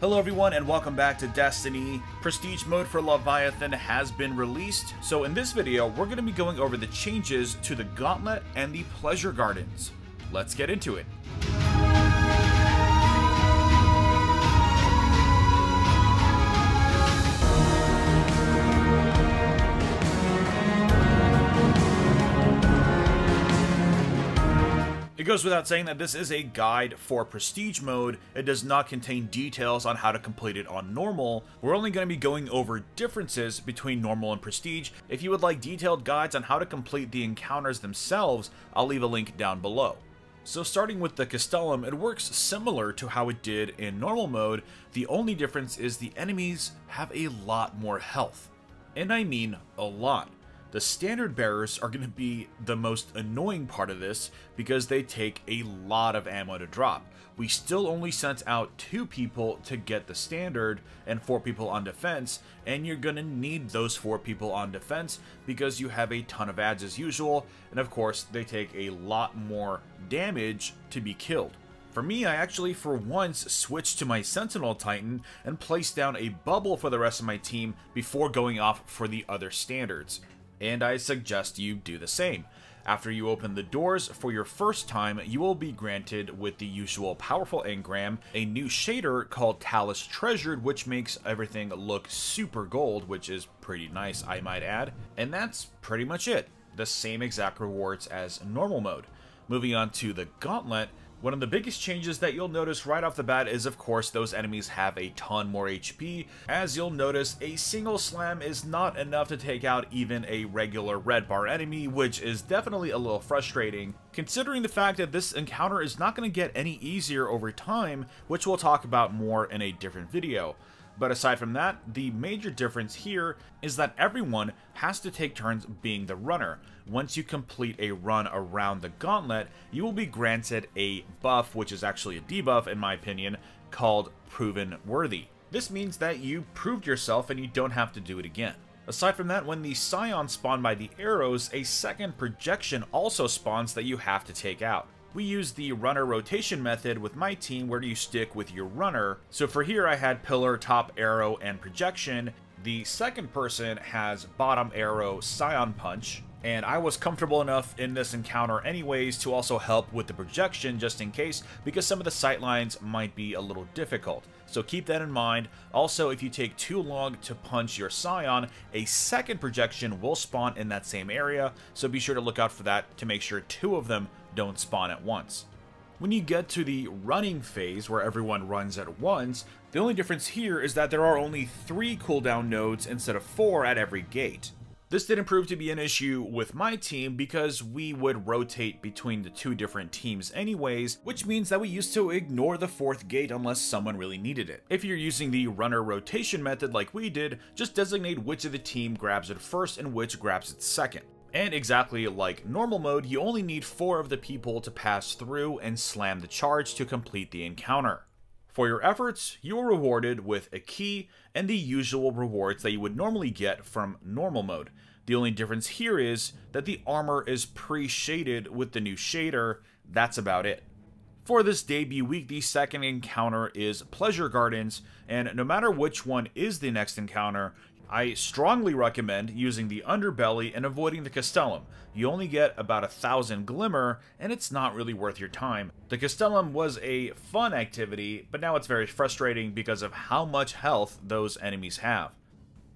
Hello everyone and welcome back to Destiny. Prestige mode for Leviathan has been released, so in this video we're going to be going over the changes to the Gauntlet and the Pleasure Gardens. Let's get into it. It goes without saying that this is a guide for Prestige mode. It does not contain details on how to complete it on normal. We're only going to be going over differences between normal and Prestige. If you would like detailed guides on how to complete the encounters themselves, I'll leave a link down below. So starting with the Castellum, it works similar to how it did in normal mode. The only difference is the enemies have a lot more health. And I mean a lot. The standard bearers are going to be the most annoying part of this because they take a lot of ammo to drop. We still only sent out 2 people to get the standard and 4 people on defense, and you're going to need those 4 people on defense because you have a ton of ads as usual, and of course they take a lot more damage to be killed. For me, I actually for once switched to my Sentinel Titan and placed down a bubble for the rest of my team before going off for the other standards. And I suggest you do the same. After you open the doors for your first time, you will be granted with the usual powerful engram, a new shader called Talus Treasured, which makes everything look super gold, which is pretty nice, I might add. And that's pretty much it. The same exact rewards as normal mode. Moving on to the Gauntlet, one of the biggest changes that you'll notice right off the bat is, of course, those enemies have a ton more HP. As you'll notice, a single slam is not enough to take out even a regular red bar enemy, which is definitely a little frustrating, considering the fact that this encounter is not going to get any easier over time, which we'll talk about more in a different video. But aside from that, the major difference here is that everyone has to take turns being the runner. Once you complete a run around the Gauntlet, you will be granted a buff, which is actually a debuff in my opinion, called Proven Worthy. This means that you proved yourself and you don't have to do it again. Aside from that, when the Scions spawn by the arrows, a second projection also spawns that you have to take out. We use the runner rotation method with my team where you stick with your runner. So for here I had pillar, top arrow, and projection. The second person has bottom arrow, Scion punch. And I was comfortable enough in this encounter anyways to also help with the projection just in case, because some of the sightlines might be a little difficult. So keep that in mind. Also, if you take too long to punch your Scion, a second projection will spawn in that same area, so be sure to look out for that to make sure 2 of them don't spawn at once. When you get to the running phase where everyone runs at once, the only difference here is that there are only 3 cooldown nodes instead of 4 at every gate. This didn't prove to be an issue with my team because we would rotate between the 2 different teams anyways, which means that we used to ignore the 4th gate unless someone really needed it. If you're using the runner rotation method like we did, just designate which of the team grabs it first and which grabs it second. And exactly like normal mode, you only need 4 of the people to pass through and slam the charge to complete the encounter. For your efforts, you are rewarded with a key and the usual rewards that you would normally get from normal mode. The only difference here is that the armor is pre-shaded with the new shader. That's about it. For this debut week, the second encounter is Pleasure Gardens, and no matter which one is the next encounter, I strongly recommend using the underbelly and avoiding the Castellum. You only get about 1,000 glimmer, and it's not really worth your time. The Castellum was a fun activity, but now it's very frustrating because of how much health those enemies have.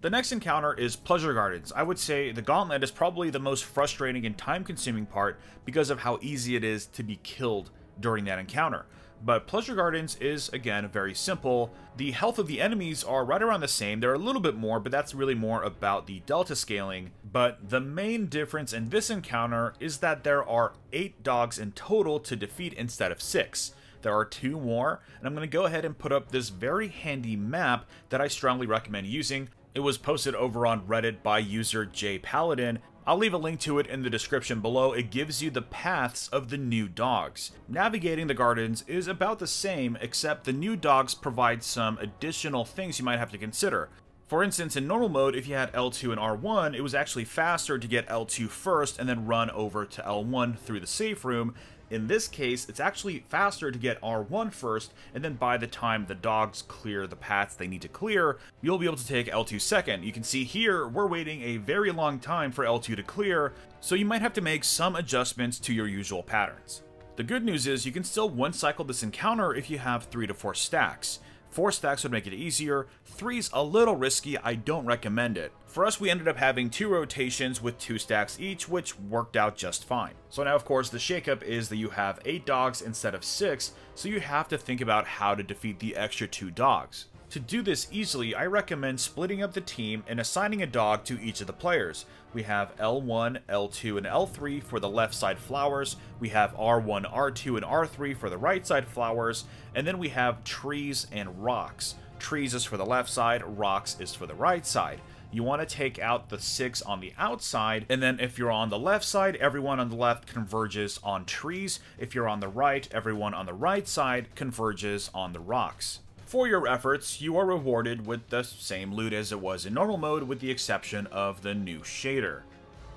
The next encounter is Pleasure Gardens. I would say the Gauntlet is probably the most frustrating and time-consuming part because of how easy it is to be killed during that encounter. But Pleasure Gardens is, again, very simple. The health of the enemies are right around the same. They're a little bit more, but that's really more about the delta scaling. But the main difference in this encounter is that there are 8 dogs in total to defeat instead of 6. There are 2 more, and I'm going to go ahead and put up this very handy map that I strongly recommend using. It was posted over on Reddit by user J Paladin. I'll leave a link to it in the description below. It gives you the paths of the new dogs. Navigating the gardens is about the same, except the new dogs provide some additional things you might have to consider. For instance, in normal mode, if you had L2 and R1, it was actually faster to get L2 first and then run over to L1 through the safe room. In this case, it's actually faster to get R1 first, and then by the time the dogs clear the paths they need to clear, you'll be able to take L2 second. You can see here, we're waiting a very long time for L2 to clear, so you might have to make some adjustments to your usual patterns. The good news is you can still one-cycle this encounter if you have 3 to 4 stacks. 4 stacks would make it easier, 3's a little risky, I don't recommend it. For us, we ended up having 2 rotations with 2 stacks each, which worked out just fine. So now, of course, the shakeup is that you have 8 dogs instead of 6, so you have to think about how to defeat the extra 2 dogs. To do this easily, I recommend splitting up the team and assigning a dog to each of the players. We have L1, L2, and L3 for the left side flowers, we have R1, R2, and R3 for the right side flowers, and then we have trees and rocks. Trees is for the left side, rocks is for the right side. You want to take out the 6 on the outside, and then if you're on the left side, everyone on the left converges on trees. If you're on the right, everyone on the right side converges on the rocks. For your efforts, you are rewarded with the same loot as it was in normal mode, with the exception of the new shader.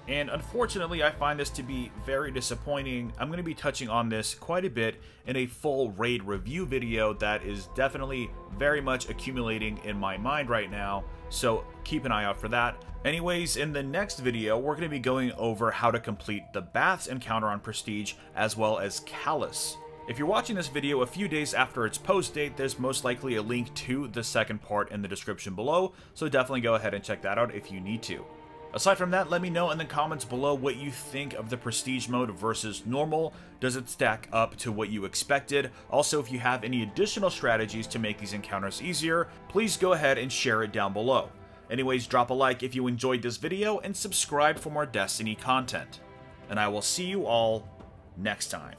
And unfortunately, I find this to be very disappointing. I'm going to be touching on this quite a bit in a full raid review video that is definitely very much accumulating in my mind right now, so keep an eye out for that. Anyways, in the next video, we're going to be going over how to complete the Baths encounter on Prestige, as well as Callus. If you're watching this video a few days after its post date, there's most likely a link to the second part in the description below, so definitely go ahead and check that out if you need to. Aside from that, let me know in the comments below what you think of the Prestige mode versus normal. Does it stack up to what you expected? Also, if you have any additional strategies to make these encounters easier, please go ahead and share it down below. Anyways, drop a like if you enjoyed this video, and subscribe for more Destiny content. And I will see you all next time.